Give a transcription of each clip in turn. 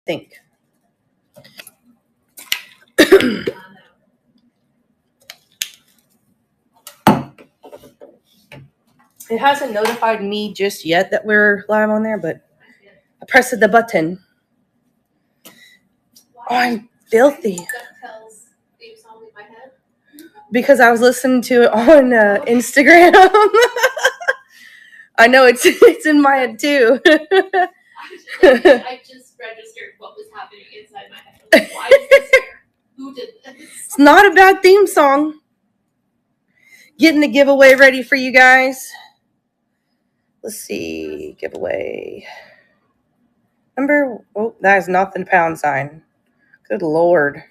think. It hasn't notified me just yet that we're live on there, but I pressed the button. Oh, I'm filthy. Because I was listening to it on Instagram. I know it's in my head too. I just registered what was happening inside my head. Why is this here? Who did this? It's not a bad theme song. Getting the giveaway ready for you guys. Let's see. Giveaway. Number. Oh, that is not the pound sign. Good Lord.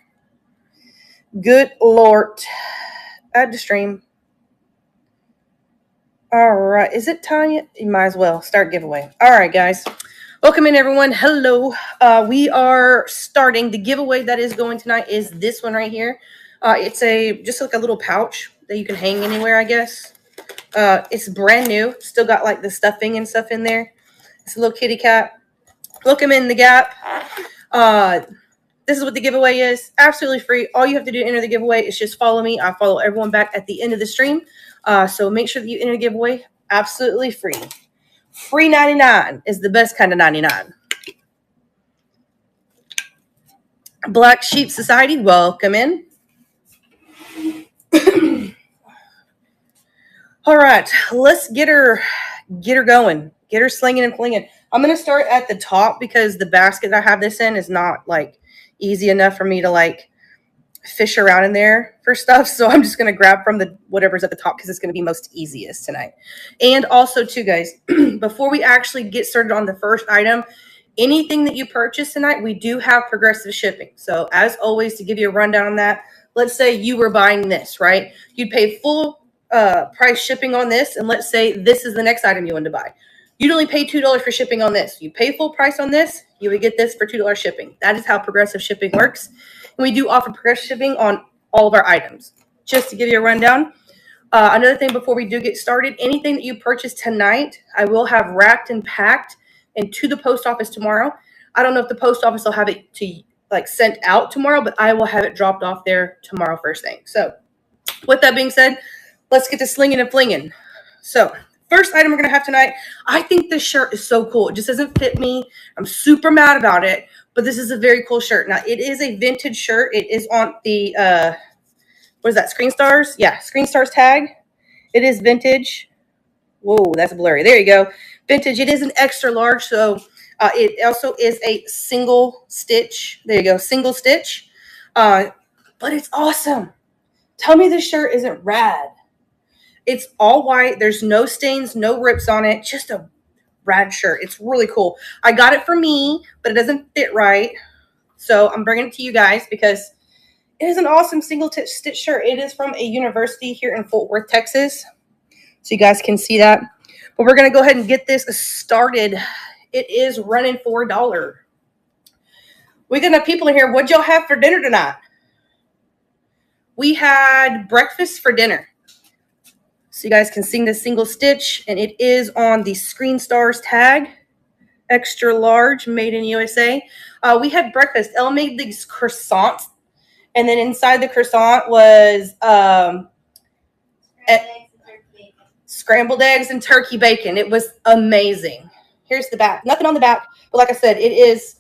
Good Lord. Add to stream. All right. Is it Tanya? You might as well start giveaway. All right, guys. Welcome in, everyone. Hello. We are starting. The giveaway that is going tonight is this one right here. It's just like a little pouch that you can hang anywhere, I guess. It's brand new. Still got like the stuffing and stuff in there. It's a little kitty cat. Look him in the gap. This is what the giveaway is. Absolutely free. All you have to do to enter the giveaway is just follow me. I follow everyone back at the end of the stream. So make sure that you enter the giveaway. Absolutely free. Free 99 is the best kind of 99. Black Sheep Society, welcome in. All right, let's get her going. Get her slinging and flinging. I'm going to start at the top because the basket I have this in is not like easy enough for me to like fish around in there for stuff. So I'm just going to grab from the whatever's at the top because it's going to be most easiest tonight. And also too, guys, before we actually get started on the first item, anything that you purchase tonight, we do have progressive shipping. So as always, to give you a rundown on that, let's say you were buying this, right? You'd pay full price shipping on this. And let's say this is the next item you want to buy. You'd only pay $2 for shipping on this. You pay full price on this, you would get this for $2 shipping. That is how progressive shipping works. And we do offer progressive shipping on all of our items. Just to give you a rundown. Another thing before we do get started, anything that you purchase tonight, I will have wrapped and packed and to the post office tomorrow. I don't know if the post office will have it to like sent out tomorrow, but I will have it dropped off there tomorrow first thing. So with that being said, let's get to slinging and flinging. So first item we're going to have tonight, I think this shirt is so cool. It just doesn't fit me. I'm super mad about it, but this is a very cool shirt. Now, it is a vintage shirt. It is on the, what is that, Screen Stars? Yeah, Screen Stars tag. It is vintage. Whoa, that's blurry. There you go. Vintage. It is an extra large, so it also is a single stitch. There you go, single stitch. But it's awesome. Tell me this shirt isn't rad. It's all white. There's no stains, no rips on it. Just a rad shirt. It's really cool. I got it for me, but it doesn't fit right. So I'm bringing it to you guys because it is an awesome single stitch shirt. It is from a university here in Fort Worth, Texas. So you guys can see that. But we're going to go ahead and get this started. It is running for $1. We got enough people in here. What'd y'all have for dinner tonight? We had breakfast for dinner. So you guys can see the single stitch, and it is on the Screen Stars tag, extra large, made in USA. We had breakfast. Elle made these croissants, and then inside the croissant was scrambled eggs and turkey bacon. It was amazing. Here's the back. Nothing on the back, but like I said, it is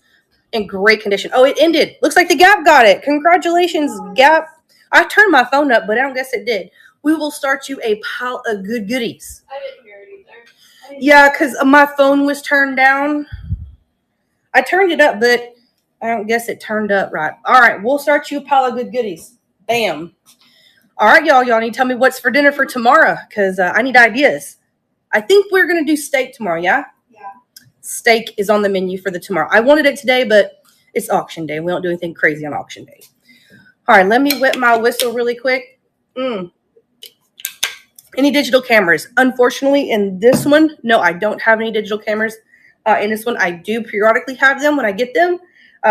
in great condition. Oh, it ended. Looks like the Gap got it. Congratulations, Gap. I turned my phone up, but I don't guess it did. We will start you a pile of good goodies. I didn't hear it either. Yeah, because my phone was turned down. I turned it up, but I don't guess it turned up right. All right, we'll start you a pile of good goodies. Bam. All right, y'all. Y'all need to tell me what's for dinner for tomorrow because I need ideas. I think we're going to do steak tomorrow, yeah? Yeah. Steak is on the menu for the tomorrow. I wanted it today, but it's auction day. We don't do anything crazy on auction day. All right, let me wet my whistle really quick. Any digital cameras? Unfortunately, in this one, no, I don't have any digital cameras. In this one, I do periodically have them when I get them.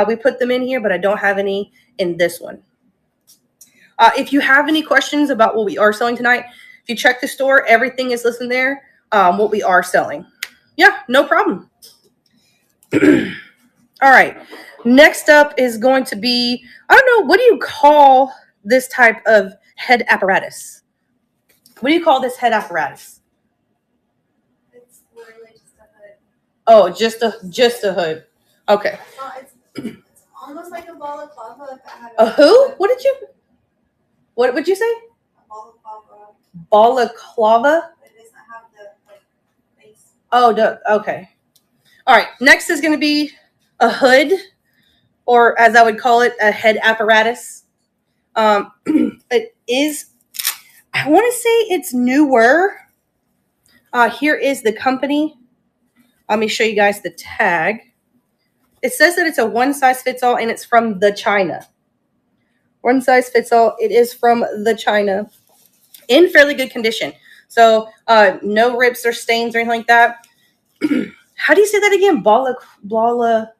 We put them in here, but I don't have any in this one. If you have any questions about what we are selling tonight, if you check the store, everything is listed there, what we are selling. Yeah, no problem. All right. Next up is going to be, I don't know, what do you call this type of head apparatus? What do you call this head apparatus? It's literally just a hood. Oh, just a hood. Okay. It's almost like a balaclava. If it had A who? What would you say? A balaclava. Balaclava? But it doesn't have the base. Oh, okay. All right. Next is going to be a hood, or as I would call it, a head apparatus. It is, I want to say it's newer. Here is the company. Let me show you guys the tag. It says that it's a one size fits all, and it's from the China. One size fits all. It is from the China, in fairly good condition. So no rips or stains or anything like that. How do you say that again? Balaclava?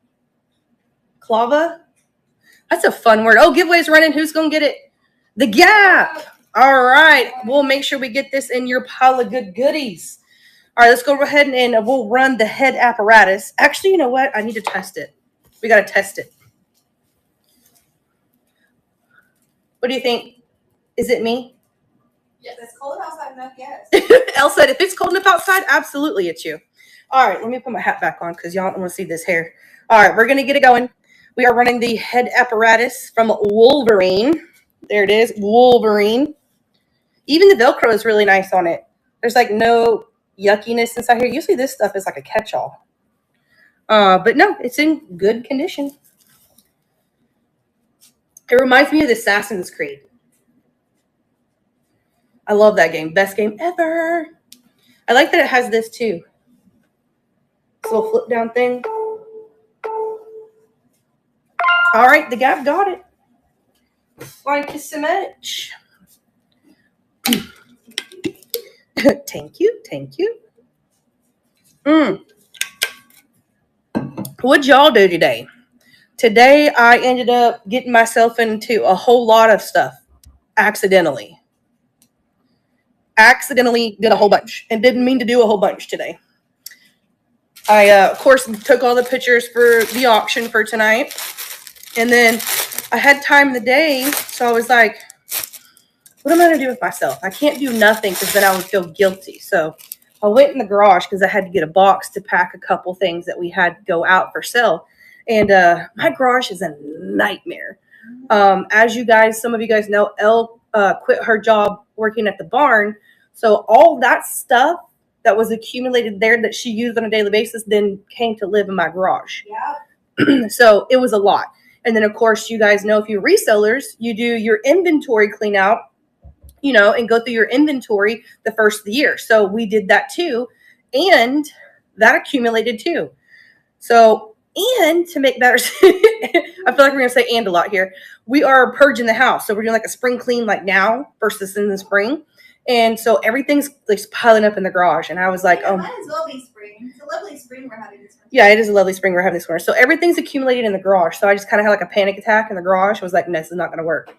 That's a fun word. Oh, giveaway's running. Who's going to get it? The Gap. All right. We'll make sure we get this in your pile of good goodies. All right, let's go ahead and we'll run the head apparatus. Actually, you know what? I need to test it. We got to test it. What do you think? Is it me? Yes. It's cold outside enough, yes. Elle said, if it's cold enough outside, absolutely it's you. All right, let me put my hat back on because y'all don't want to see this hair. All right, we're going to get it going. We are running the head apparatus from Wolverine. There it is, Wolverine. Even the Velcro is really nice on it. There's like no yuckiness inside here. Usually this stuff is like a catch-all. But no, it's in good condition. It reminds me of the Assassin's Creed. I love that game. Best game ever. I like that it has this too. This little flip down thing. All right, the Gap got it. Thank you so much. Thank you. Thank you. What'd y'all do today? Today, I ended up getting myself into a whole lot of stuff accidentally. Accidentally did a whole bunch and didn't mean to do a whole bunch today. I, of course, took all the pictures for the auction for tonight. And then I had time in the day, so I was like, what am I going to do with myself? I can't do nothing because then I would feel guilty. So I went in the garage because I had to get a box to pack a couple things that we had to go out for sale. And my garage is a nightmare. As some of you guys know, Elle quit her job working at the barn. So all that stuff that was accumulated there that she used on a daily basis then came to live in my garage. Yeah. So it was a lot. And then, of course, you guys know if you're resellers, you do your inventory clean out, and go through your inventory the first of the year. So we did that too. And that accumulated too. So, and to make better, I feel like we're going to say and a lot here. We are purging the house. So we're doing like a spring clean like now versus in the spring. And so everything's like piling up in the garage. And I was like, might as well be spring. It's a lovely spring we're having this winter. Yeah, it is a lovely spring we're having this winter. So everything's accumulated in the garage. So I just kind of had like a panic attack in the garage. I was like, no, this is not going to work.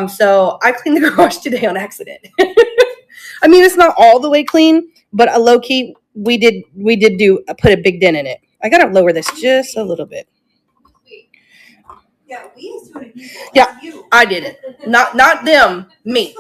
So I cleaned the garage today on accident. I mean, it's not all the way clean, but a low key, we did put a big dent in it. I got to lower this just a little bit. Yeah, we used to do it. Yeah, I did it. Not them, me.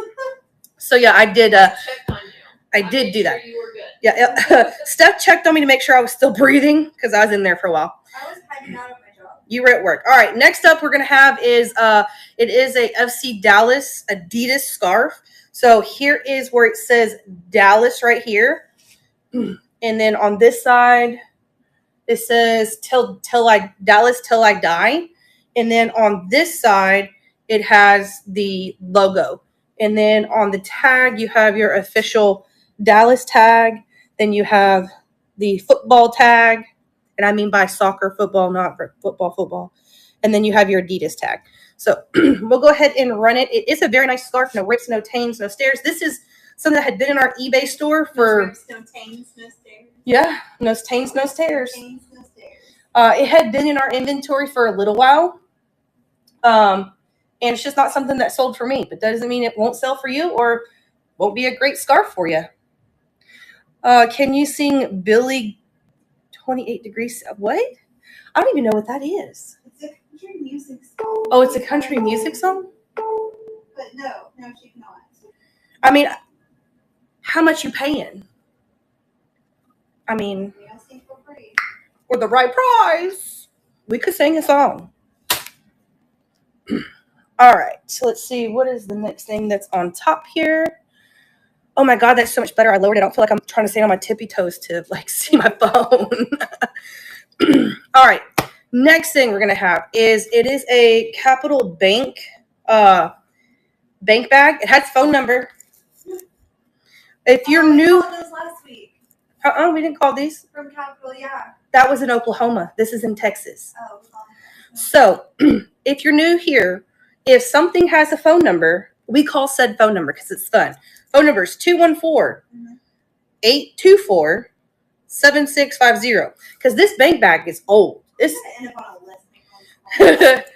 So yeah, I did. I did do that. You were good. Yeah, Steph checked on me to make sure I was still breathing because I was in there for a while. I was hiding out of my job. You were at work. All right. Next up, we're gonna have is it is a FC Dallas Adidas scarf. So here is where it says Dallas right here, and then on this side it says Dallas till I die, and then on this side it has the logo. And then on the tag, you have your official Dallas tag. Then you have the football tag. And I mean by soccer, football, not for football. And then you have your Adidas tag. So we'll go ahead and run it. It is a very nice scarf. No rips, no tains, no stairs. This is something that had been in our eBay store for... No rips, no tains, no stairs. Yeah, no tains, no stairs. No tains, no stairs. It had been in our inventory for a little while. And it's just not something that sold for me. But that doesn't mean it won't sell for you or won't be a great scarf for you. Can you sing Billy 28 Degrees? What? I don't even know what that is. It's a country music song. Oh, it's a country music song? But no, she's not. I mean, how much you paying? I mean, We don't sing for free. for the right price, we could sing a song. All right, so let's see. What is the next thing that's on top here? Oh my God, that's so much better. I lowered it. I don't feel like I'm trying to stand on my tippy toes to like see my phone. All right, next thing we're gonna have is it is a Capital Bank bank bag. It has phone number. If you're new, we called those last week we didn't call these. from Capital. Yeah. That was in Oklahoma. This is in Texas. Oh. So if you're new here, if something has a phone number, we call said phone number because it's fun. Phone number is 214-824-7650. Because this bank bag is old. This End up on a list.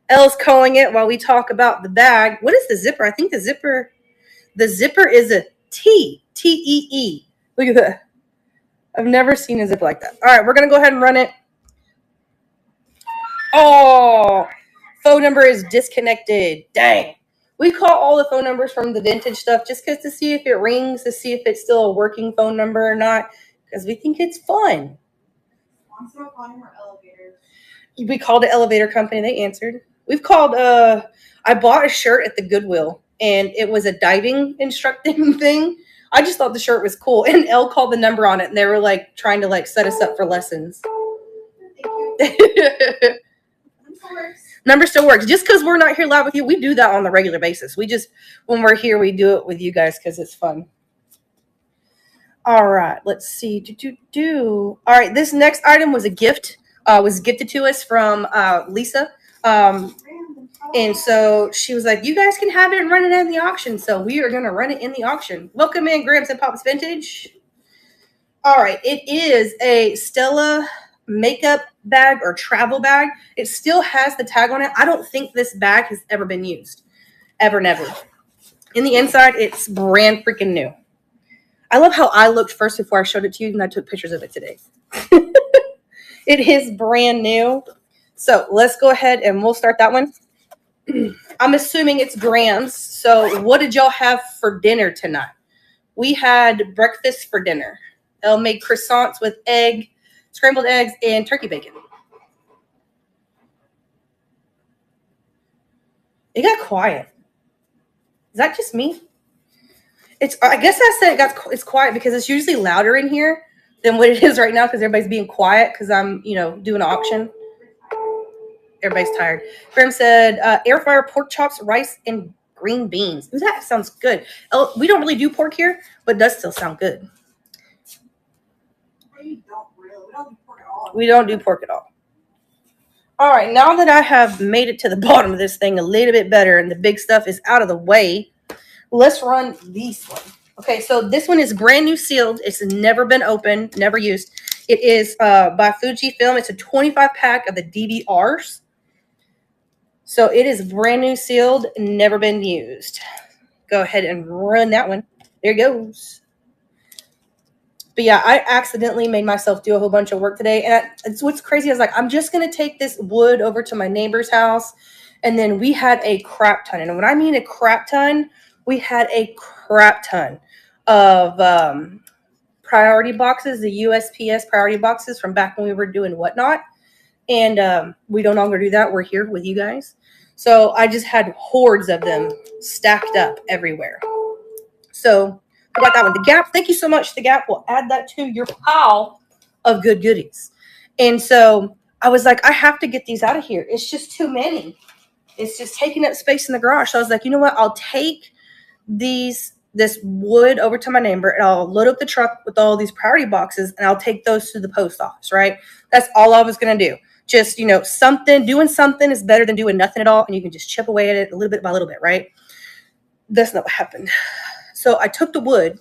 Elle's calling it while we talk about the bag. What is the zipper? I think the zipper is a T-E-E. Look at that. I've never seen a zipper like that. All right, we're going to go ahead and run it. Oh, phone number is disconnected. Dang. We call all the phone numbers from the vintage stuff just to see if it rings, to see if it's still a working phone number or not, because we think it's fun. We called the elevator company. They answered. We've called, I bought a shirt at the Goodwill, and it was a diving instructing thing. I just thought the shirt was cool. And Elle called the number on it, and they were like trying to like set us up for lessons. Number still works. Just because we're not here live with you, we do that on the regular basis. We just, when we're here, we do it with you guys because it's fun. All right, let's see. All right, this next item was a gift. Was gifted to us from Lisa. And so she was like, you guys can have it and run it in the auction. So we are going to run it in the auction. Welcome in, Gramps and Pops Vintage. All right, it is a Stella makeup bag or travel bag. It still has the tag on it. I don't think this bag has ever been used. Ever, never. In the inside, it's brand freaking new. I love how I looked first before I showed it to you, and I took pictures of it today. It is brand new. So let's go ahead and we'll start that one. I'm assuming it's Grams. So what did y'all have for dinner tonight? We had breakfast for dinner. Elle made croissants with egg, scrambled eggs, and turkey bacon. It got quiet. Is that just me? I guess I said it's quiet because it's usually louder in here than what it is right now because everybody's being quiet because I'm, doing an auction. Everybody's tired. Graham said, air fryer pork chops, rice, and green beans. Ooh, that sounds good. We don't really do pork here, but it does still sound good. We don't do pork at all. We don't do pork at all. All right, now that I have made it to the bottom of this thing a little bit better and the big stuff is out of the way, let's run this one. Okay, so this one is brand new sealed. It's never been opened, never used. It is by Fujifilm. It's a 25 pack of the DVRs. So it is brand new sealed, never been used. Go ahead and run that one. There it goes. But yeah, I accidentally made myself do a whole bunch of work today. And it's what's crazy is I'm just going to take this wood over to my neighbor's house. And then we had a crap ton. And when I mean a crap ton, we had a crap ton of priority boxes, the USPS priority boxes from back when we were doing whatnot. And we no longer do that. We're here with you guys. So I just had hordes of them stacked up everywhere. So I got that one. The Gap, thank you so much. The Gap will add that to your pile of good goodies. And so I was like, I have to get these out of here. It's just too many. It's just taking up space in the garage. So I was like, you know what? I'll take this wood over to my neighbor and I'll load up the truck with all these priority boxes and I'll take those to the post office, right? That's all I was going to do. Just, doing something is better than doing nothing at all. And you can just chip away at it a little bit by little bit, right? That's not what happened. So I took the wood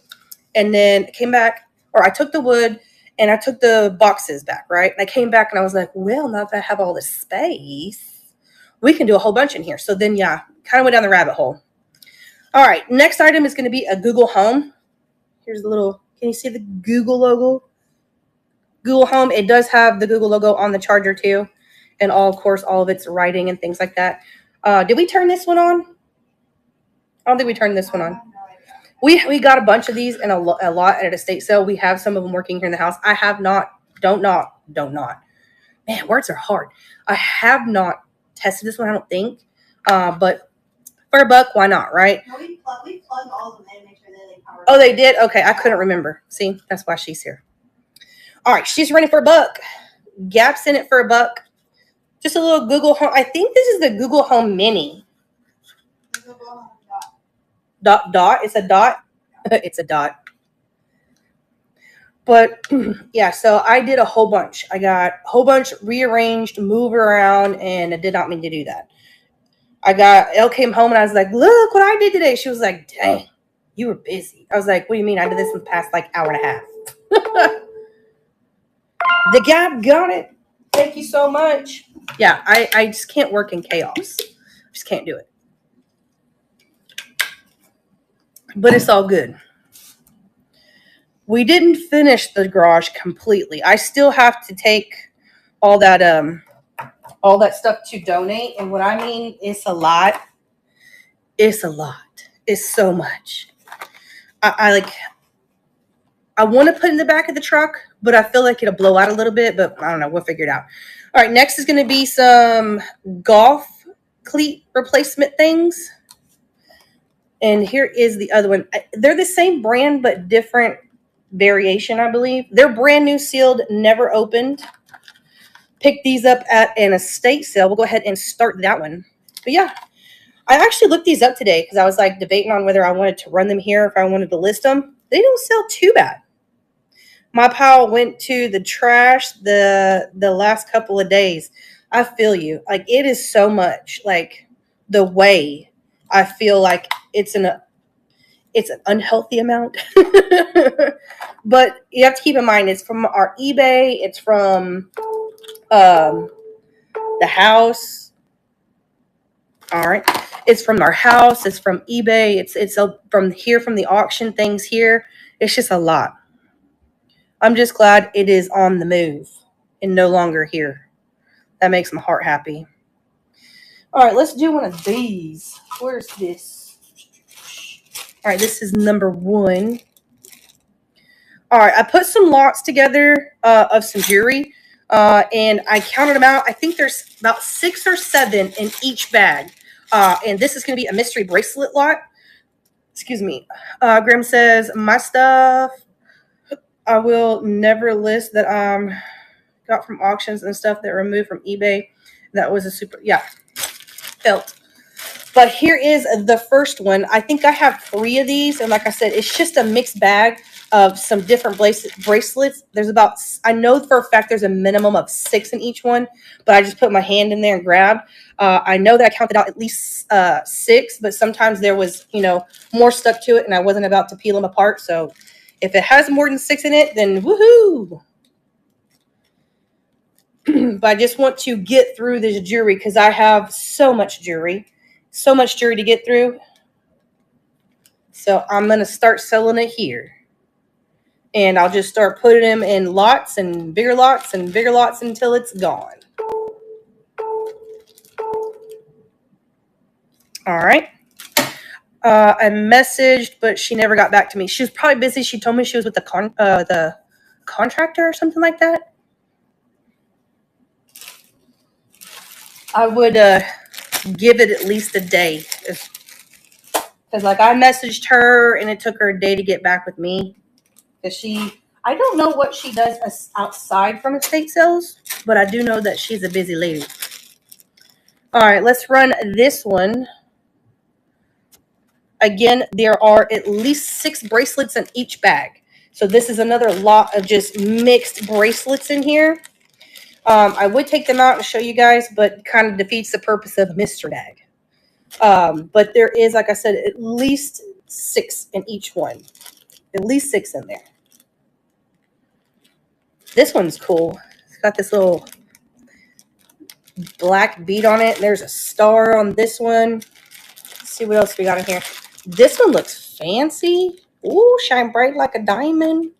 and then came back, or I took the wood and I took the boxes back, right? And I came back and I was like, well, now that I have all this space, we can do a whole bunch in here. So then, yeah, kind of went down the rabbit hole. All right, next item is going to be a Google Home. Here's a little, can you see the Google logo? Google Home. It does have the Google logo on the charger too. And of course, all of its writing and things like that. Did we turn this one on? I don't think we turned this one on. We got a bunch of these and a lot at an estate sale. We have some of them working here in the house. I have not, don't not. Man, words are hard. I have not tested this one, I don't think. But for $1, why not, right? No, we plugged all of them in, make sure they power. Oh, they did? Okay, I couldn't remember. See, that's why she's here. All right, she's running for $1. Gap's in it for $1. Just a little Google Home. I think this is the Google Home Mini. Dot. It's a dot. It's a dot. But yeah, so I did a whole bunch. I got a whole bunch rearranged, move around, and I did not mean to do that. Elle came home and I was like, look what I did today. She was like, dang, you were busy. I was like, what do you mean? I did this in the past like hour and a half. The Gap got it. Thank you so much. Yeah, I just can't work in chaos. Just can't do it. But it's all good. We didn't finish the garage completely. I still have to take all that stuff to donate. And what I mean, it's a lot. It's a lot. It's so much. I want to put it in the back of the truck, but I feel like it'll blow out a little bit, but I don't know. We'll figure it out. All right, next is going to be some golf cleat replacement things. And here is the other one. They're the same brand, but different variation, I believe. They're brand new, sealed, never opened. Picked these up at an estate sale. We'll go ahead and start that one. But yeah, I actually looked these up today because I was like debating on whether I wanted to run them here, if I wanted to list them. They don't sell too bad. My pile went to the trash the last couple of days. I feel you. Like, it is so much. Like, the way I feel like it's an unhealthy amount. But you have to keep in mind, it's from our eBay. It's from the house. All right. It's from our house. It's from eBay. It's from here, from the auction things here. It's just a lot. I'm just glad it is on the move and no longer here. That makes my heart happy. All right, let's do one of these. Where's this? All right, this is number 1. All right, I put some lots together of some jewelry, and I counted them out. I think there's about 6 or 7 in each bag, and this is going to be a mystery bracelet lot. Excuse me. Graham says, my stuff I will never list that got from auctions and stuff that removed from eBay. That was a super, yeah, felt. But here is the first one. I think I have 3 of these. And like I said, it's just a mixed bag of some different bracelets. There's about, I know for a fact there's a minimum of 6 in each one, but I just put my hand in there and grabbed. I know that I counted out at least 6, but sometimes there was, more stuck to it and I wasn't about to peel them apart. So if it has more than 6 in it, then woohoo. But I just want to get through this jewelry because I have so much jewelry to get through. So I'm going to start selling it here. And I'll just start putting them in lots and bigger lots until it's gone. All right. I messaged, but she never got back to me. She was probably busy. She told me she was with the contractor or something like that. I would give it at least a day. Because, like, I messaged her, and it took her a day to get back with me. Because I don't know what she does outside from estate sales, but I do know that she's a busy lady. All right, let's run this one. Again, there are at least 6 bracelets in each bag. So this is another lot of just mixed bracelets in here. I would take them out and show you guys, but kind of defeats the purpose of a mystery bag. But there is, like I said, at least 6 in each one. At least 6 in there. This one's cool. It's got this little black bead on it. There's a star on this one. Let's see what else we got in here. This one looks fancy. Ooh, shine bright like a diamond.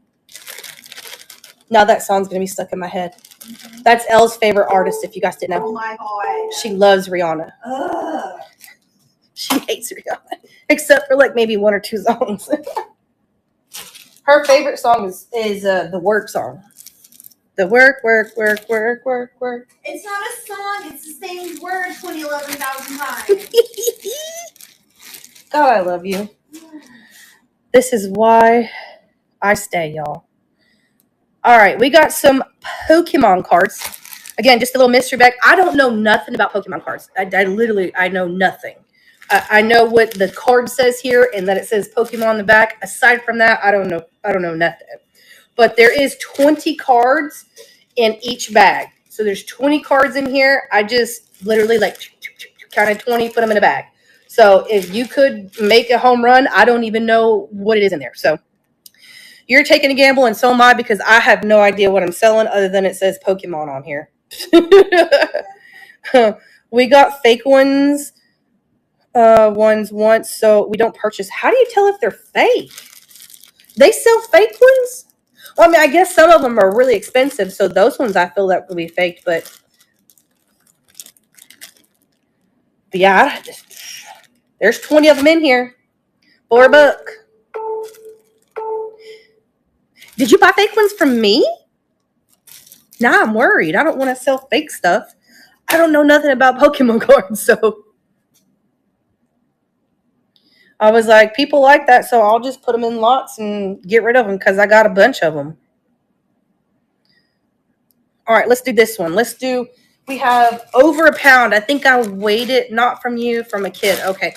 Now that song's going to be stuck in my head. That's Elle's favorite artist, if you guys didn't Oh know. my god. She loves Rihanna. Ugh. She hates Rihanna, except for like maybe 1 or 2 songs. Her favorite song is the work song. The work. It's not a song. It's the same word 11,000 times. God, I love you. This is why I stay, y'all. All right, we got some Pokemon cards. Again, just a little mystery bag. I don't know nothing about Pokemon cards. I know nothing. I know what the card says here and that it says Pokemon on the back. Aside from that, I don't know nothing. But there is 20 cards in each bag. So there's 20 cards in here. I just literally like counted 20, put them in a bag. So if you could make a home run, I don't even know what it is in there. So you're taking a gamble, and so am I, because I have no idea what I'm selling other than it says Pokemon on here. We got fake ones once, so we don't purchase. How do you tell if they're fake? They sell fake ones? Well, I mean, I guess some of them are really expensive, so those ones I feel that will be faked, but yeah, there's 20 of them in here for $1. Did you buy fake ones from me? Now I'm worried. I don't want to sell fake stuff. I don't know nothing about Pokemon cards, so I was like, people like that, so I'll just put them in lots and get rid of them because I got a bunch of them. All right, let's do this one. We have over a pound. I think I weighed it, not from you, from a kid. Okay.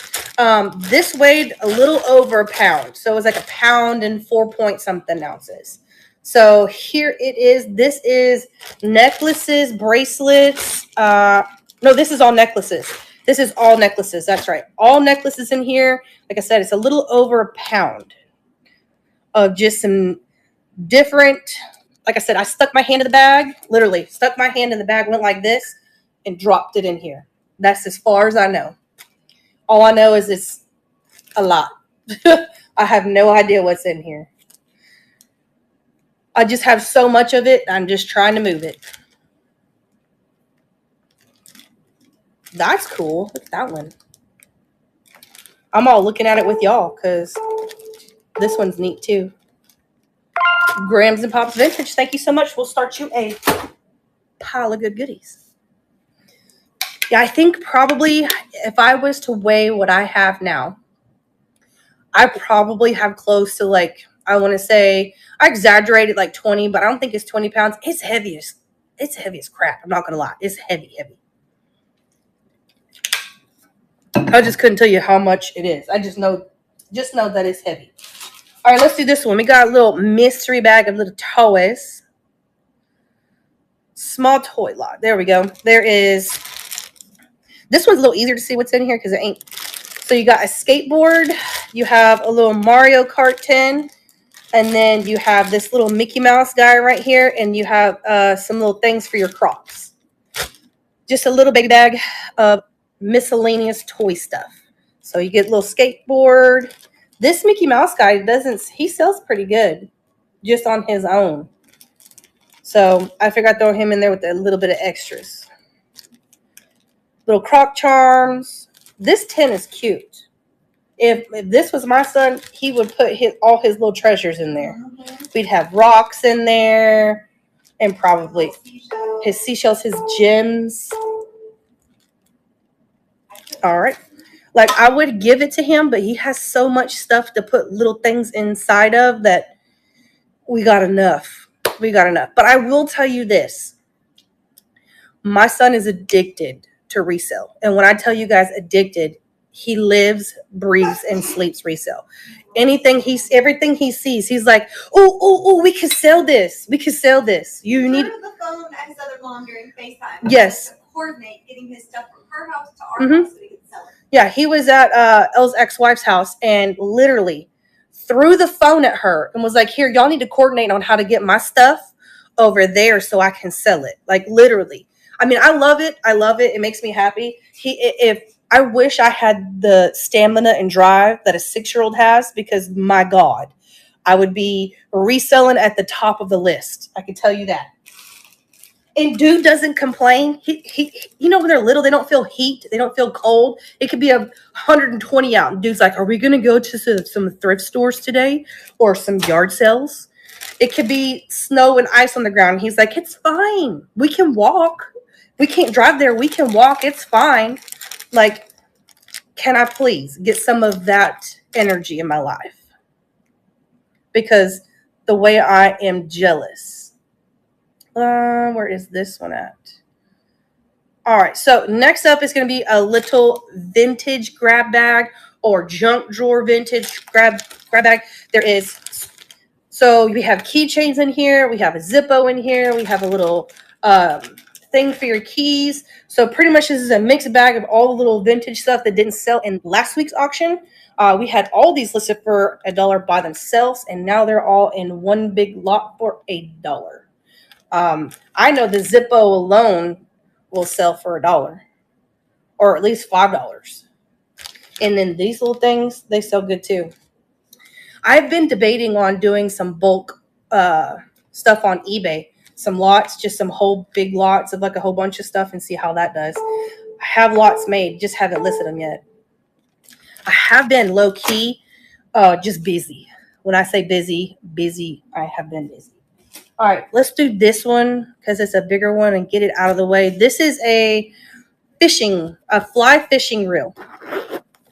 This weighed a little over a pound. So it was like a pound and 4-point-something ounces. So here it is. This is necklaces, bracelets. No, this is all necklaces. This is all necklaces. That's right. All necklaces in here. Like I said, it's a little over a pound of just some different. Like I said, I stuck my hand in the bag, literally stuck my hand in the bag, went like this, and dropped it in here. That's as far as I know. All I know is it's a lot. I have no idea what's in here. I just have so much of it, I'm just trying to move it. That's cool. Look at that one. I'm all looking at it with y'all because this one's neat too. Grams and Pops Vintage, thank you so much. We'll start you a pile of good goodies. Yeah, I think probably if I was to weigh what I have now, I probably have close to like, I want to say, I exaggerated like 20, but I don't think it's 20 pounds. It's heavy as crap. I'm not going to lie. It's heavy. I just couldn't tell you how much it is. I just know that it's heavy. All right, let's do this one. We got a little mystery bag of little toys. Small toy lot. There we go. There is. This one's a little easier to see what's in here because it ain't. So you got a skateboard. You have a little Mario Kart tin. And then you have this little Mickey Mouse guy right here. And you have some little things for your Crocs. Just a little big bag of miscellaneous toy stuff. So you get a little skateboard. This Mickey Mouse guy he sells pretty good just on his own. So I figured I'd throw him in there with a little bit of extras. Little Croc charms. This tin is cute. If this was my son, he would put all his little treasures in there. We'd have rocks in there and probably his seashells, his gems. All right. Like, I would give it to him, but he has so much stuff to put little things inside of that we got enough. But I will tell you this. My son is addicted to resale. And when I tell you guys addicted, he lives, breathes, and sleeps resale. Everything he sees, he's like, oh, we could sell this. You need the phone at his other mom during FaceTime. Yes. Coordinate getting his stuff from her house to our house so he could sell it. Yeah, he was at Elle's ex-wife's house and literally threw the phone at her and was like, here, y'all need to coordinate on how to get my stuff over there so I can sell it. Like, literally. I mean, I love it. It makes me happy. I wish I had the stamina and drive that a 6-year-old has, because my God, I would be reselling at the top of the list. I can tell you that. And dude doesn't complain. He you know, when they're little, they don't feel heat. They don't feel cold. It could be 120 out. And dude's like, are we going to go to some thrift stores today or some yard sales? It could be snow and ice on the ground. He's like, it's fine. We can walk. We can't drive there. We can walk. It's fine. Like, can I please get some of that energy in my life? Because the way I am jealous. Where is this one at? All right, so next up is going to be a little vintage grab bag or junk drawer vintage grab bag. There is, so we have keychains in here. We have a Zippo in here. We have a little thing for your keys. So pretty much this is a mixed bag of all the little vintage stuff that didn't sell in last week's auction. We had all these listed for $1 by themselves, and now they're all in one big lot for $1. I know the Zippo alone will sell for $1 or at least $5. And then these little things, they sell good too. I've been debating on doing some bulk stuff on eBay. Some lots, just some whole big lots of like a whole bunch of stuff and see how that does. I have lots made, just haven't listed them yet. I have been low key, just busy. When I say busy, I have been busy. All right, let's do this one because it's a bigger one and get it out of the way. This is a fly fishing reel.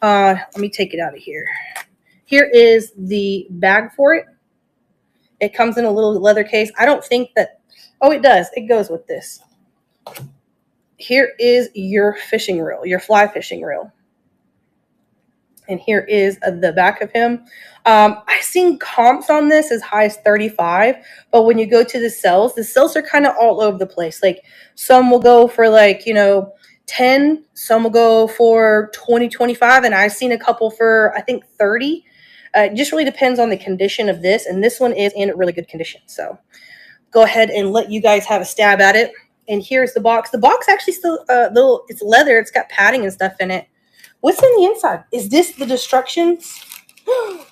Let me take it out of here. Here is the bag for it. It comes in a little leather case. I don't think that, oh, it does. It goes with this. Here is your fishing reel, your fly fishing reel. And here is the back of him. I've seen comps on this as high as 35, but when you go to the sales are kind of all over the place. Like some will go for like, 10, some will go for 20, 25, and I've seen a couple for, I think, 30. It just really depends on the condition of this, and this one is in really good condition. So go ahead and let you guys have a stab at it. And here's the box. The box actually still, it's leather. It's got padding and stuff in it. What's in the inside? Is this the destructions?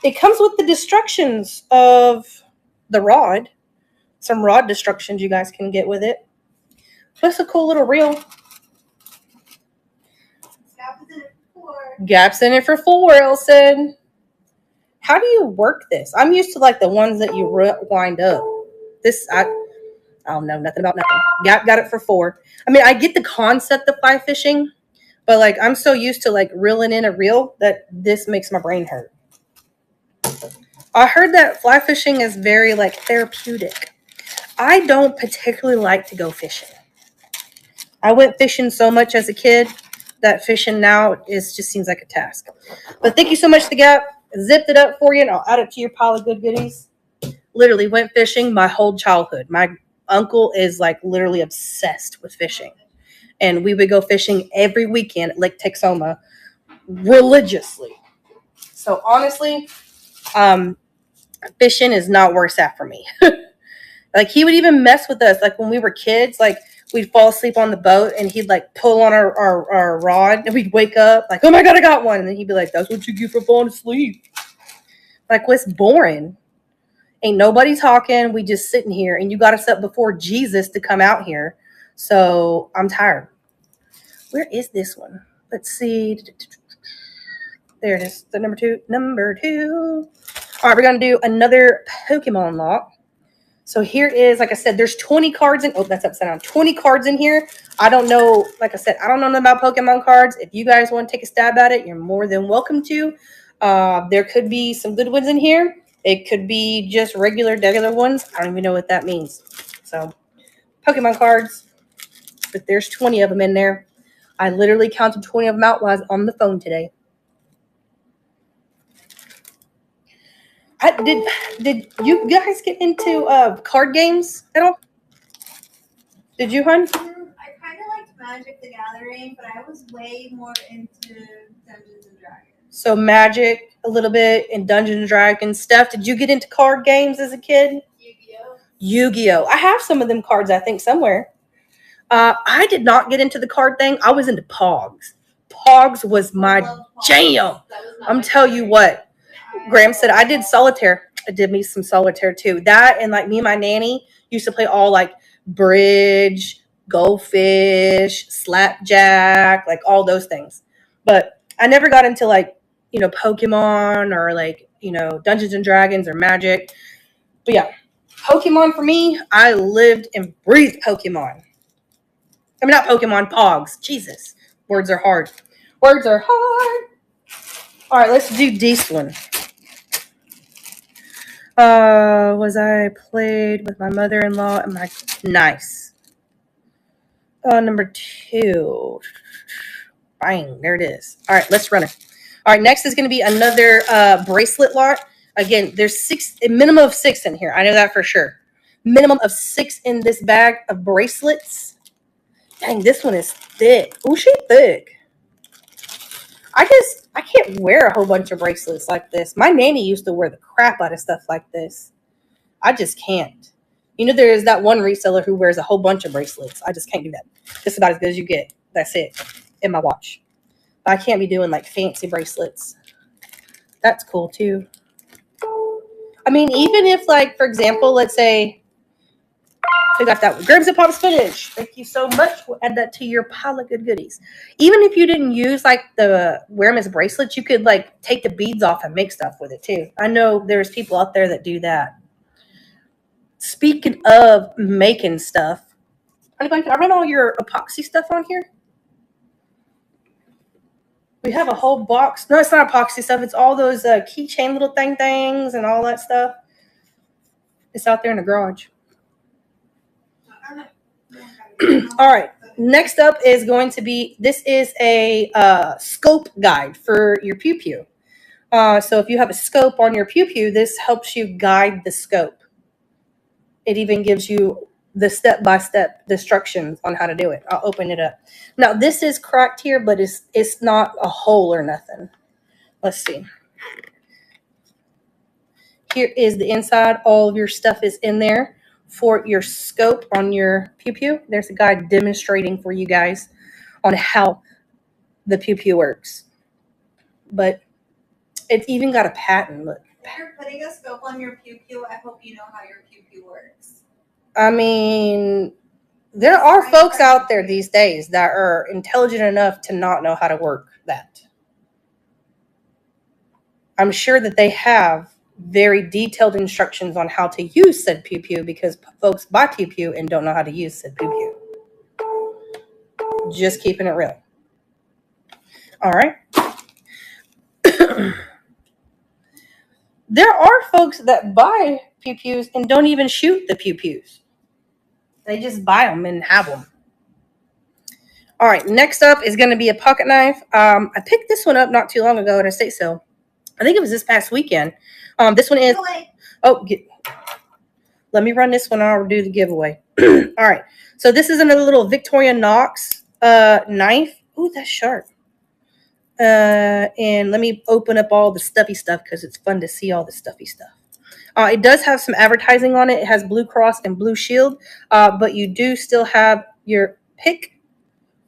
It comes with the destructions of the rod. Some rod destructions you guys can get with it. What's a cool little reel? Gaps in it for 4, Elle said. How do you work this? I'm used to like the ones that you wind up. This, I don't know nothing about nothing. Got it for 4. I mean, I get the concept of fly fishing, but like I'm so used to like reeling in a reel that this makes my brain hurt. I heard that fly fishing is very like therapeutic. I don't particularly like to go fishing. I went fishing so much as a kid that fishing now just seems like a task. But thank you so much, The Gap. Zipped it up for you, and I'll add it to your pile of good goodies. Literally went fishing my whole childhood. My uncle is like literally obsessed with fishing. And we would go fishing every weekend at Lake Texoma religiously. So honestly, fishing is not worse at for me. Like he would even mess with us. Like when we were kids, like we'd fall asleep on the boat and he'd like pull on our rod and we'd wake up like, oh my God, I got one. And then he'd be like, that's what you get for falling asleep. Like, what's boring? Ain't nobody talking. We just sitting here and you got us up before Jesus to come out here. So I'm tired. Where is this one? Let's see. There it is. The number two. All right, we're going to do another Pokemon lot. So here is, like I said, there's 20 cards in. Oh, that's upside down. 20 cards in here. I don't know. Like I said, I don't know nothing about Pokemon cards. If you guys want to take a stab at it, you're more than welcome to. There could be some good ones in here. It could be just regular ones. I don't even know what that means. So Pokemon cards. But there's 20 of them in there. I literally counted 20 of them out while I was on the phone today. Did you guys get into card games at all? Did you, hun? I kind of liked Magic the Gathering, but I was way more into Dungeons and Dragons. So Magic a little bit and Dungeons and Dragons stuff. Did you get into card games as a kid? Yu-Gi-Oh! I have some of them cards, I think, somewhere. I did not get into the card thing. I was into Pogs. Pogs was my jam. I'm telling you what. Graham said I did solitaire. I did me some solitaire too. That and like me and my nanny used to play all like bridge, goldfish, slapjack, like all those things. But I never got into like, Pokemon or like, Dungeons and Dragons or Magic. But yeah, Pokemon for me, I lived and breathed Pokemon. I mean, not Pokemon, Pogs. Jesus. Words are hard. Words are hard. All right, let's do this one. Was I played with my mother-in-law and my nice. Number 2. Bang, there it is. All right, let's run it. All right, next is going to be another bracelet lot. Again, there's a minimum of 6 in here. I know that for sure. Minimum of 6 in this bag of bracelets. Dang, this one is thick. Ooh, she's thick. I can't wear a whole bunch of bracelets like this. My nanny used to wear the crap out of stuff like this. I just can't. There is that one reseller who wears a whole bunch of bracelets. I just can't do that. Just about as good as you get. That's it. In my watch. I can't be doing like fancy bracelets. That's cool too. I mean, even if like, for example, let's say I got that one. Grams and Pop spinach. Thank you so much. We'll add that to your pile of good goodies. Even if you didn't use like the wear them as bracelets, you could like take the beads off and make stuff with it too. I know there's people out there that do that. Speaking of making stuff, anybody, can I run all your epoxy stuff on here? We have a whole box. No, it's not epoxy stuff. It's all those keychain little things and all that stuff. It's out there in the garage. All right. Next up is going to be, this is a scope guide for your pew-pew. So if you have a scope on your pew-pew, this helps you guide the scope. It even gives you the step-by-step instructions on how to do it. I'll open it up. Now, this is cracked here, but it's not a hole or nothing. Let's see. Here is the inside. All of your stuff is in there for your scope on your pew-pew. There's a guide demonstrating for you guys on how the pew-pew works. But it's even got a patent. Look. If you're putting a scope on your pew-pew, I hope you know how your pew-pew works. I mean, there are folks out there these days that are intelligent enough to not know how to work that. I'm sure that they have very detailed instructions on how to use said pew-pew because folks buy pew-pew and don't know how to use said pew-pew. Just keeping it real. All right. There are folks that buy pew-pews and don't even shoot the pew-pews. They just buy them and have them. All right, next up is going to be a pocket knife. I picked this one up not too long ago at a estate sale. I think it was this past weekend. This one is, let me run this one. I'll do the giveaway. All right, so this is another little Victoria Knox knife. Ooh, that's sharp. And let me open up all the stuffy stuff because it's fun to see all the stuffy stuff. It does have some advertising on it. It has Blue Cross and Blue Shield, but you do still have your pick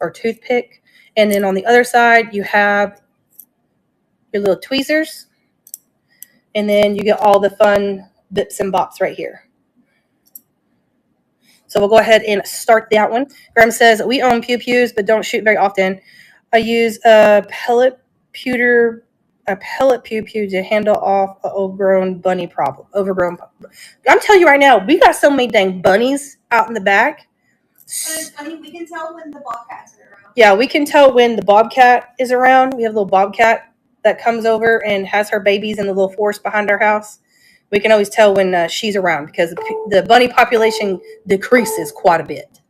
or toothpick. And then on the other side, you have your little tweezers. And then you get all the fun bips and bops right here. So we'll go ahead and start that one. Graham says, we own pew-pews, but don't shoot very often. I use a pellet pew-pew to handle off an overgrown bunny problem. I'm telling you right now, we got so many dang bunnies out in the back. But it's funny, we can tell when the bobcats are around. Yeah, we can tell when the bobcat is around. We have a little bobcat that comes over and has her babies in the little forest behind our house. We can always tell when she's around because the bunny population decreases quite a bit.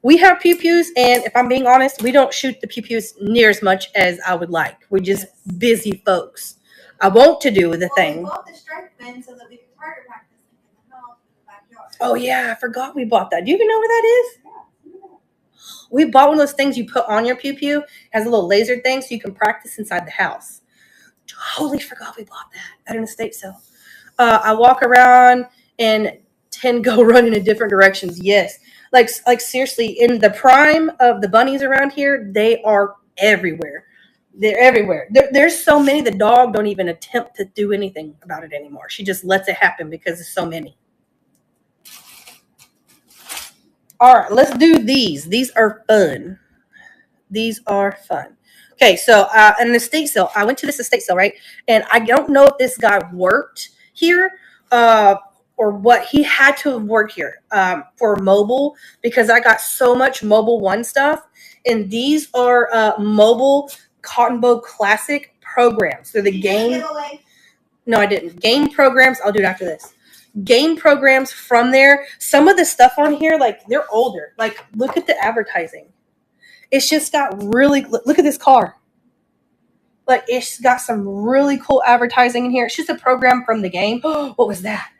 We have pew-pews, and if I'm being honest, we don't shoot the pew-pews near as much as I would like. We're just busy folks. I want to do the thing. We bought the strike bin so that we could target practice in the house in the backyard. Oh, yeah, I forgot we bought that. Do you even know where that is? We bought one of those things you put on your pew-pew. It has a little laser thing so you can practice inside the house. Totally forgot we bought that at an estate sale. I walk around and tend to go running in different directions. Yes. Like seriously, in the prime of the bunnies around here, they are everywhere. They're everywhere. There's so many. The dog don't even attempt to do anything about it anymore. She just lets it happen because there's so many. All right, let's do these. These are fun. These are fun. Okay, so an estate sale. I went to this estate sale, right? And I don't know if this guy worked here or what. He had to have worked here for mobile because I got so much Mobile One stuff. And these are mobile Cotton Bow Classic programs. They're the game. No, I didn't. Game programs. I'll do it after this. Game programs from there. Some of the stuff on here, like they're older. Like look at the advertising. It's just got really, look at this car. Like it's got some really cool advertising in here. It's just a program from the game. Oh, what was that?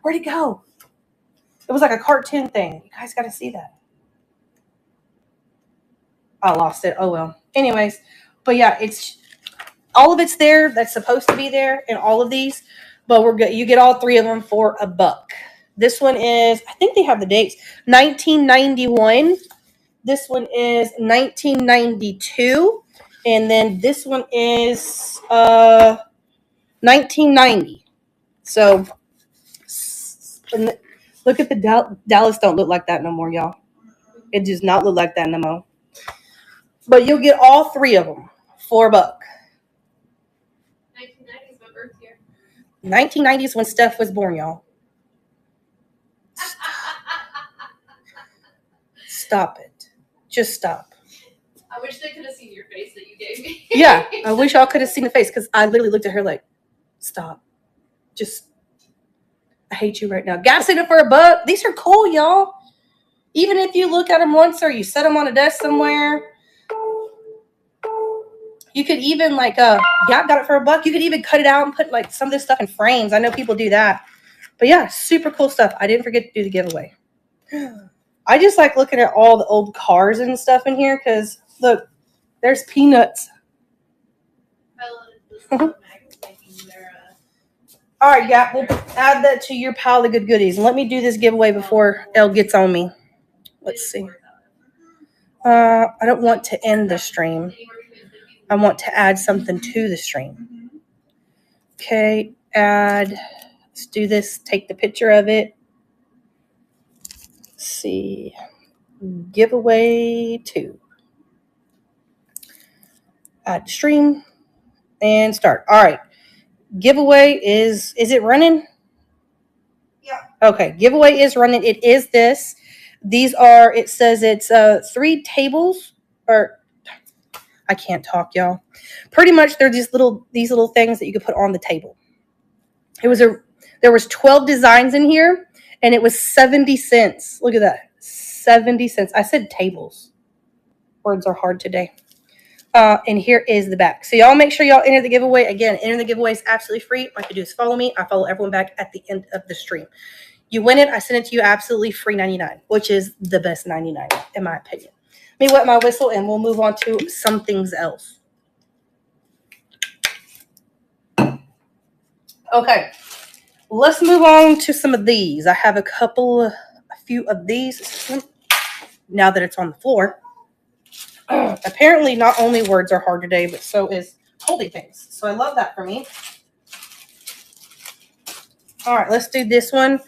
Where'd it go? It was like a cartoon thing. You guys got to see that. I lost it. Oh well. Anyways, but yeah, it's all of it's there that's supposed to be there in all of these. But we're good. You get all three of them for $1. This one is, I think they have the dates, 1991. This one is 1992. And then this one is 1990. So look at the Dallas don't look like that no more, y'all. It does not look like that no more. But you'll get all three of them for $1. 1990 is my birth year. 1990 is when Steph was born, y'all. Stop it. Just stop. I wish they could have seen your face that you gave me. Yeah, I wish y'all could have seen the face because I literally looked at her like, stop. Just, I hate you right now. Gas it for $1. These are cool, y'all. Even if you look at them once or you set them on a desk somewhere, you could even got it for $1. You could even cut it out and put like some of this stuff in frames. I know people do that. But yeah, super cool stuff. I didn't forget to do the giveaway. I just like looking at all the old cars and stuff in here because look, there's Peanuts. All right, yeah, we'll add that to your pile of good goodies. And let me do this giveaway before Elle gets on me. Let's see. I don't want to end the stream. I want to add something to the stream. Okay, add. Let's do this. Take the picture of it. Let's see. Giveaway 2. Add stream and start. All right. Giveaway is it running? Yeah. Okay. Giveaway is running. It is this. These are, it says it's 3 tables or I can't talk, y'all. Pretty much they're these little things that you could put on the table. There was 12 designs in here and it was 70 cents. Look at that. 70 cents. I said tables. Words are hard today. And here is the back. So y'all make sure y'all enter the giveaway. Again, enter the giveaway is absolutely free. All you have to do is follow me. I follow everyone back at the end of the stream. You win it. I send it to you absolutely free 99, which is the best 99 in my opinion. Let me wet my whistle and we'll move on to some things else. Okay. Let's move on to some of these. I have a few of these now that it's on the floor. Apparently not only words are hard today, but so is holding things. So I love that for me. All right, let's do this one.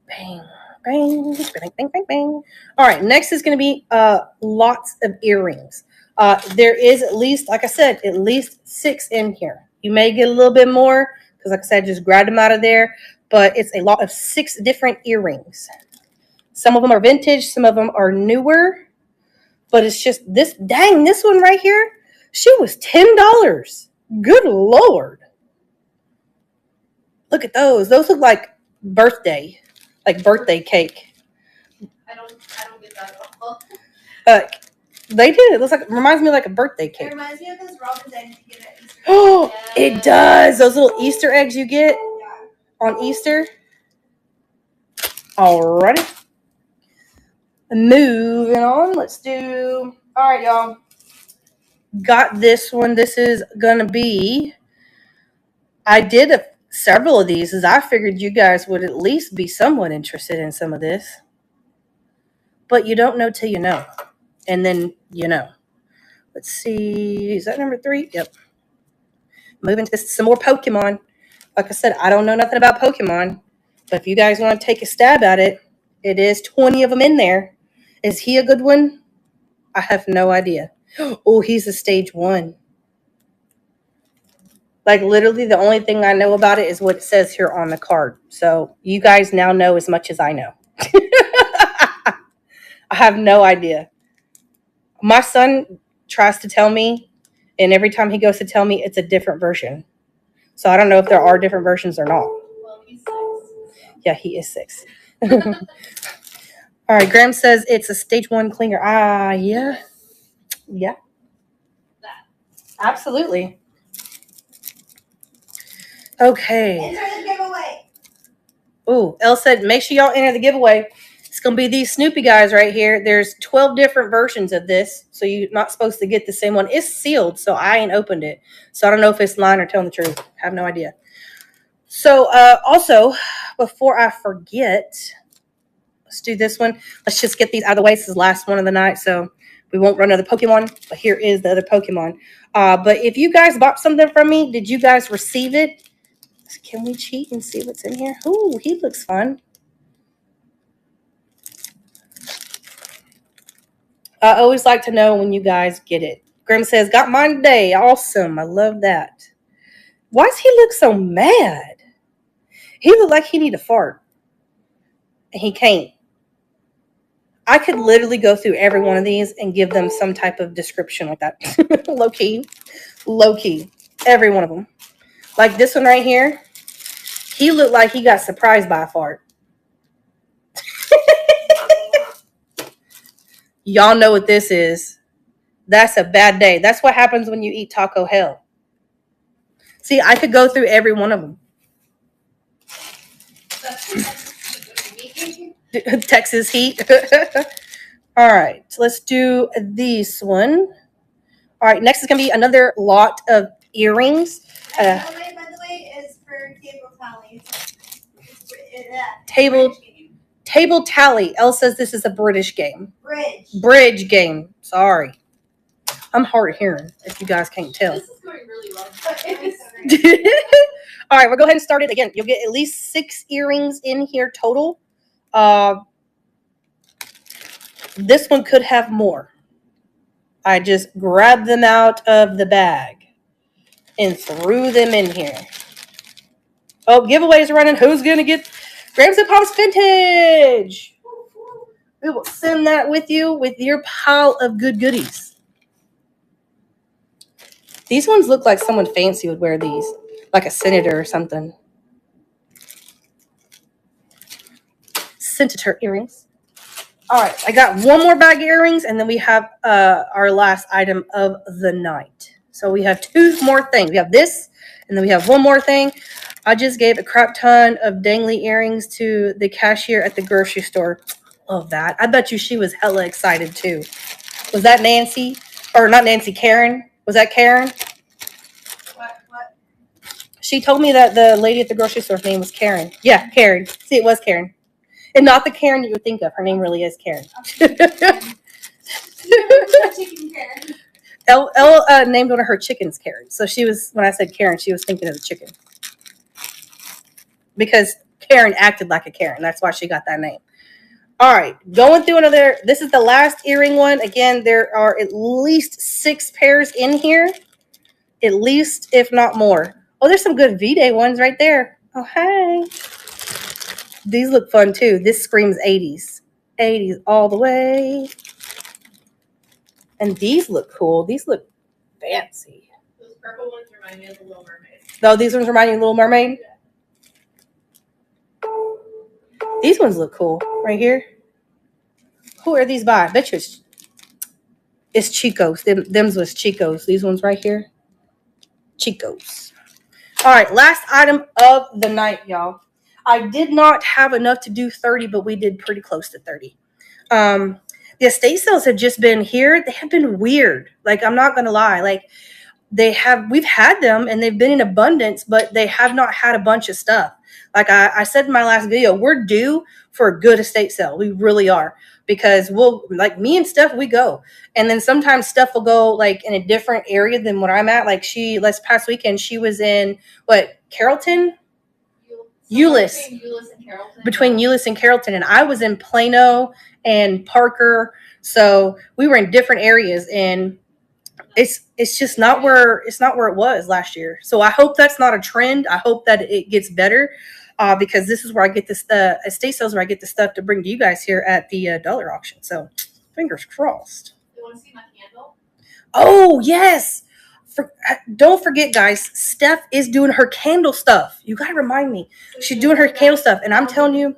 Bang, bang, bang, bang, bang, bang. All right, next is going to be lots of earrings. There is at least, like I said, at least 6 in here. You may get a little bit more because, like I said, just grab them out of there. But it's a lot of 6 different earrings. Some of them are vintage. Some of them are newer. But it's just this, dang, this one right here, she was $10. Good Lord. Look at those. Those look like birthday cake. I don't get that at all. They did. It looks like, reminds me of like a birthday It cake. reminds me of those Robin's eggs you get at Easter. Oh, it does. Those little Easter eggs you get Yeah. on Easter. Alrighty. Moving on. Let's do. All right, y'all. Got this one. This is gonna be. I did several of these, as I figured you guys would at least be somewhat interested in some of this. But you don't know till you know, and then you know. Let's see. Is that number 3? Yep. Moving to some more Pokemon. Like I said, I don't know nothing about Pokemon. But if you guys want to take a stab at it, it is 20 of them in there. Is he a good one? I have no idea. Oh, he's a stage 1. Like literally the only thing I know about it is what it says here on the card. So you guys now know as much as I know. I have no idea. My son tries to tell me, and every time he goes to tell me, it's a different version. So I don't know if there are different versions or not. Well, he's 6. Yeah, he is 6. All right, Graham says it's a stage 1 clinger. Ah, yeah. Yeah. That. Absolutely. Okay. Enter the giveaway. Oh, Elle said, make sure y'all enter the giveaway. It's going to be these Snoopy guys right here. There's 12 different versions of this, so you're not supposed to get the same one. It's sealed, so I ain't opened it. So I don't know if it's lying or telling the truth. I have no idea. So also, before I forget, let's do this one. Let's just get these out of the way. This is the last one of the night, so we won't run another Pokemon. But here is the other Pokemon. But if you guys bought something from me, did you guys receive it? Can we cheat and see what's in here? Ooh, he looks fun. I always like to know when you guys get it. Grim says, got mine today. Awesome. I love that. Why does he look so mad? He looked like he need to fart. And he can't. I could literally go through every one of these and give them some type of description like that. Low key. Low key. Every one of them. Like this one right here. He looked like he got surprised by a fart. Y'all know what this is. That's a bad day. That's what happens when you eat Taco Hell. See, I could go through every one of them. Texas heat. All right, so let's do this one. All right, next is going to be another lot of earrings. By the way, is for table tally. Table tally. Elle says this is a British game. Bridge Game. Sorry. I'm hard of hearing, if you guys can't tell. This is going really well. All right, we'll go ahead and start it again. You'll get at least 6 earrings in here total. This one could have more. I just grabbed them out of the bag and threw them in here. Oh, giveaways running. Who's going to get Grams and Pops Vintage? We will send that with you with your pile of good goodies. These ones look like someone fancy would wear these, like a senator or something. Senator earrings. All right, I got one more bag of earrings, and then we have our last item of the night. So we have 2 more things. We have this, and then we have one more thing. I just gave a crap ton of dangly earrings to the cashier at the grocery store. Love that. I bet you she was hella excited, too. Was that Nancy? Or not Nancy, Karen? Was that Karen? What? She told me that the lady at the grocery store's name was Karen. Yeah, Karen. See, it was Karen. And not the Karen you would think of. Her name really is Karen. Elle named one of her chickens Karen. So she was, when I said Karen, she was thinking of the chicken. Because Karen acted like a Karen. That's why she got that name. All right, going through another. This is the last earring one. Again, there are at least 6 pairs in here. At least, if not more. Oh, there's some good V-Day ones right there. Oh, hey. These look fun, too. This screams 80s. 80s all the way. And these look cool. These look fancy. Those purple ones remind me of the Little Mermaid. Oh, these ones remind you of Little Mermaid? These ones look cool. Right here. Who are these by? I bet you it's Chico's. Them's was Chico's. These ones right here. Chico's. All right, last item of the night, y'all. I did not have enough to do 30, but we did pretty close to 30. The estate sales have just been here. They have been weird. Like, I'm not going to lie. Like, we've had them and they've been in abundance, but they have not had a bunch of stuff. Like I said in my last video, we're due for a good estate sale. We really are. because we'll like me and Steph, we go. And then sometimes Steph will go like in a different area than what I'm at. Like she last past weekend, she was in what, Carrollton? Euless. Between Euless and Carrollton. And I was in Plano and Parker. So we were in different areas, and it's just not where it was last year. So I hope that's not a trend. I hope that it gets better, because this is where I get this estate sales, where I get the stuff to bring to you guys here at the dollar auction. So fingers crossed. You want to see my candle? Oh yes. Don't forget, guys, Steph is doing her candle stuff. You gotta remind me. She's doing her candle stuff, and I'm telling you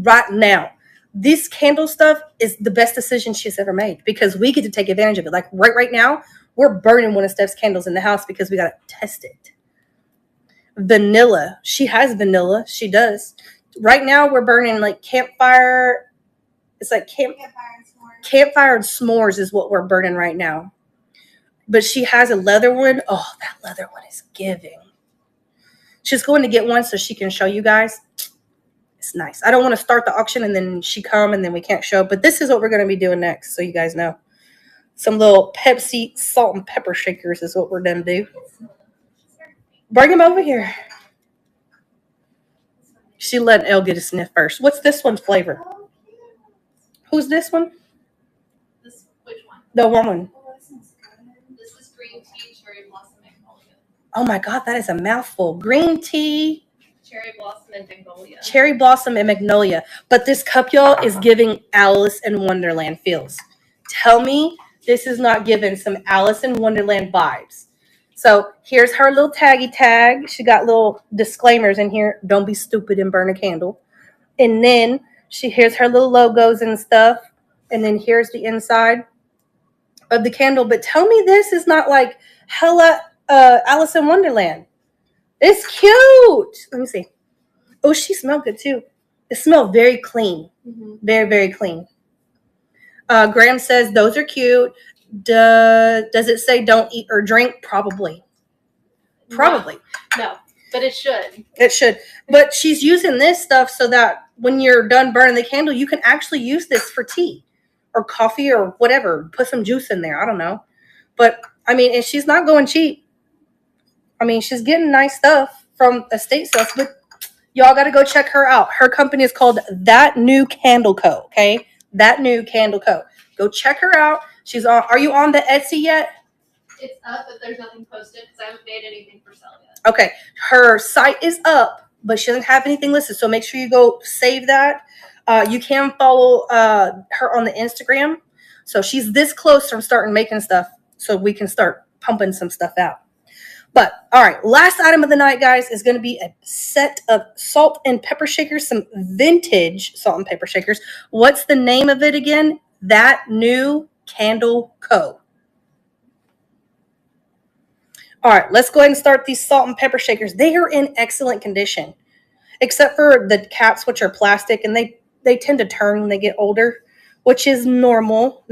right now, this candle stuff is the best decision she's ever made, because we get to take advantage of it. Like right now, we're burning one of Steph's candles in the house because we got to test it. Vanilla. She has vanilla. She does. Right now, we're burning like campfire. It's like campfire and s'mores is what we're burning right now. But she has a leather one. Oh, that leather one is giving. She's going to get one so she can show you guys. It's nice. I don't want to start the auction and then she come and then we can't show. But this is what we're going to be doing next, so you guys know. Some little Pepsi salt and pepper shakers is what we're going to do. Bring him over here. She let Elle get a sniff first. What's this one's flavor? Who's this one? Which one? The one. This is green tea, cherry blossom, magnolia. Oh my God, that is a mouthful. Green tea. Cherry blossom and magnolia. Cherry blossom and magnolia. But this cup, y'all, is giving Alice in Wonderland feels. Tell me this is not giving some Alice in Wonderland vibes. So here's her little taggy tag. She got little disclaimers in here. Don't be stupid and burn a candle. And then here's her little logos and stuff. And then here's the inside of the candle. But tell me this is not like hella Alice in Wonderland. It's cute. Let me see. Oh, she smelled good too. It smelled very clean. Mm-hmm. Very, very clean. Graham says those are cute. Does it say don't eat or drink? Probably. No, but it should. It should. But she's using this stuff so that when you're done burning the candle, you can actually use this for tea or coffee or whatever. Put some juice in there. I don't know. But, I mean, and she's not going cheap. I mean, she's getting nice stuff from estate sales, but y'all got to go check her out. Her company is called That New Candle Co. Okay, That New Candle Co. Go check her out. She's on. Are you on the Etsy yet? It's up, but there's nothing posted because I haven't made anything for sale yet. Okay, her site is up, but she doesn't have anything listed. So make sure you go save that. You can follow her on the Instagram. So she's this close from starting making stuff, so we can start pumping some stuff out. But, all right, last item of the night, guys, is going to be a set of salt and pepper shakers, some vintage salt and pepper shakers. What's the name of it again? That New Candle Co. All right, let's go ahead and start these salt and pepper shakers. They are in excellent condition, except for the caps, which are plastic, and they tend to turn when they get older, which is normal.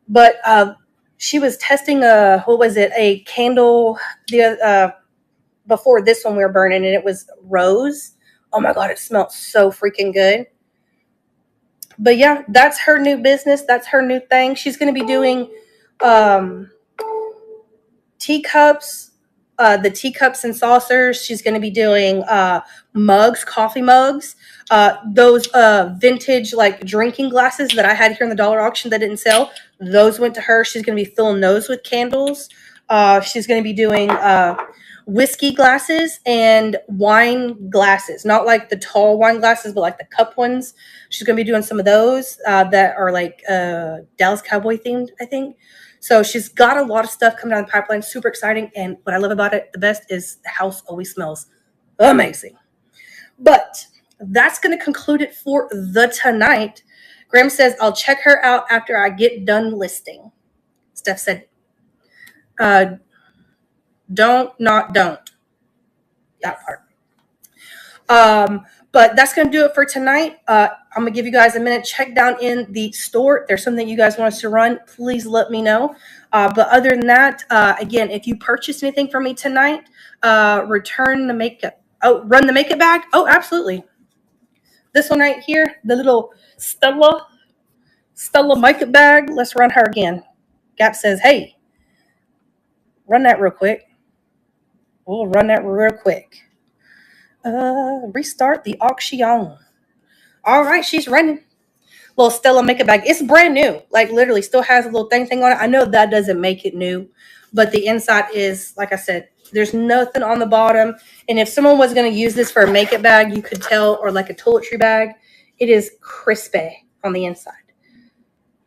But she was testing a candle before this one we were burning, and it was rose. Oh my God, it smelled so freaking good. But yeah, that's her new business. That's her new thing. She's going to be doing teacups, the teacups and saucers. She's going to be doing mugs, coffee mugs, those vintage like drinking glasses that I had here in the dollar auction that didn't sell. Those went to her. She's going to be filling those with candles. She's going to be doing whiskey glasses and wine glasses, not like the tall wine glasses, but like the cup ones. She's going to be doing some of those that are like Dallas Cowboy themed, I think. So she's got a lot of stuff coming down the pipeline. Super exciting. And what I love about it the best is the house always smells amazing. But that's going to conclude it for the tonight. Graham says, I'll check her out after I get done listing. Steph said, don't. That part. But that's going to do it for tonight. I'm going to give you guys a minute. Check down in the store. If there's something you guys want us to run, please let me know. But other than that, again, if you purchased anything from me tonight, return the makeup. Oh, run the makeup bag? Oh, absolutely. This one right here, the little Stella makeup bag. Let's run her again. Gap says, hey, run that real quick. We'll run that real quick. Restart the auction. All right, she's running. Little Stella makeup bag. It's brand new. Like literally still has a little thing on it. I know that doesn't make it new, but the inside is, like I said, there's nothing on the bottom. And if someone was going to use this for a makeup bag, you could tell, or like a toiletry bag, it is crispy on the inside.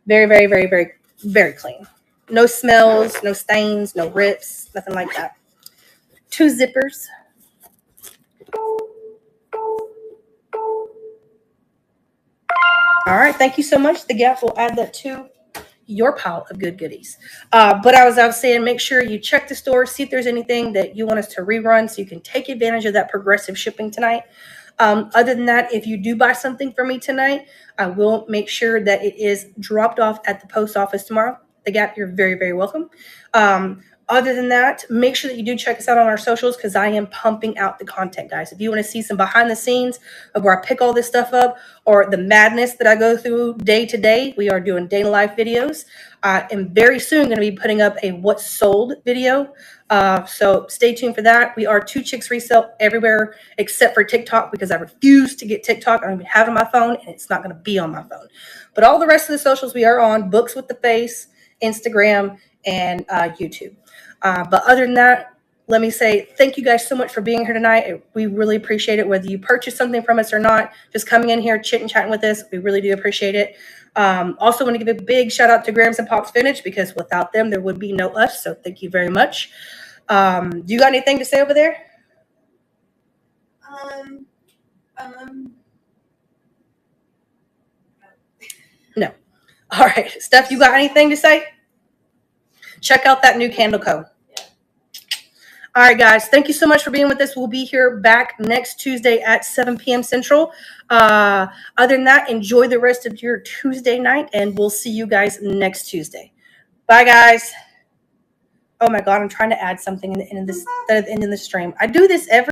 Very, very, very, very, very clean. No smells, no stains, no rips, nothing like that. 2 zippers. All right, thank you so much. The Gap will add that to your pile of good goodies. But as I was saying, make sure you check the store, see if there's anything that you want us to rerun so you can take advantage of that progressive shipping tonight. Other than that, if you do buy something from me tonight, I will make sure that it is dropped off at the post office tomorrow. The Gap, you're very, very welcome. Other than that, make sure that you do check us out on our socials because I am pumping out the content, guys. If you want to see some behind the scenes of where I pick all this stuff up or the madness that I go through day to day, we are doing day in life videos. I am very soon going to be putting up a what's sold video. So stay tuned for that. We are 2 Chicks Resale everywhere except for TikTok because I refuse to get TikTok. I don't even have it on my phone and it's not going to be on my phone. But all the rest of the socials we are on, Books with the Face, Instagram, and YouTube. But other than that, let me say thank you guys so much for being here tonight. We really appreciate it, whether you purchase something from us or not. Just coming in here, chit and chatting with us, we really do appreciate it. Also want to give a big shout out to Grams and Pops Vintage because without them, there would be no us. So thank you very much. Do you got anything to say over there? No. All right, Steph, you got anything to say? Check out that new candle code. All right, guys. Thank you so much for being with us. We'll be here back next Tuesday at 7 p.m. Central. Other than that, enjoy the rest of your Tuesday night, and we'll see you guys next Tuesday. Bye, guys. Oh, my God. I'm trying to add something at the end of this stream. I do this every